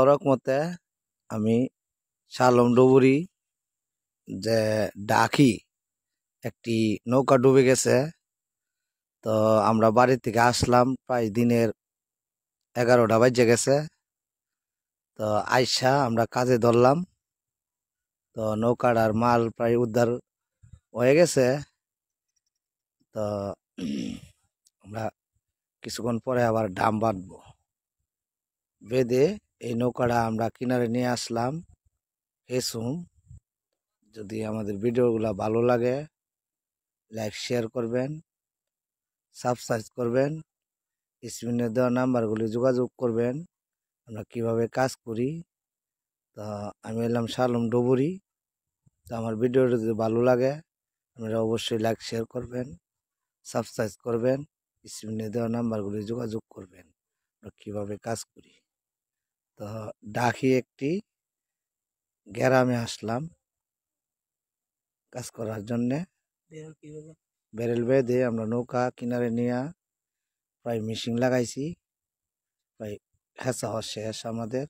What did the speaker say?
রকমতে আমি শালম ডুবুরি যে ডাকি একটি নৌকা ডুবে গেছে। তো আমরা বাড়ি থেকে আসলাম প্রায় দিনের 11টা বাজে গেছে। তো আইসা আমরা কাজে ধরলাম। তো নৌকাটার মাল প্রায় উদ্ধার হয়ে গেছে। তো আমরা কিছুক্ষণ পরে আবার ডাম বাঁধবো। বেঁধে এই নৌকাটা আমরা কিনারে নিয়ে আসলাম। হেসুম, যদি আমাদের ভিডিওগুলো ভালো লাগে লাইক শেয়ার করবেন, সাবস্ক্রাইব করবেন, স্ক্রিনে দেওয়া নাম্বারগুলি যোগাযোগ করবেন। আমরা কিভাবে কাজ করি। তা আমি এলাম শালম ডুবুরি। তো আমার ভিডিওটা যদি ভালো লাগে আপনারা অবশ্যই লাইক শেয়ার করবেন, সাবস্ক্রাইব করবেন, স্ক্রিনে দেওয়া নাম্বারগুলি যোগাযোগ করবেন। আমরা কীভাবে কাজ করি। তো ডাকি একটি গ্রামে আসলাম কাজ করার জন্যে। ব্যারেল বেঁধে আমরা নৌকা কিনারে নিয়ে প্রায় মেশিন লাগাইছি, প্রায় হেঁচা হওয়া শেষ আমাদের।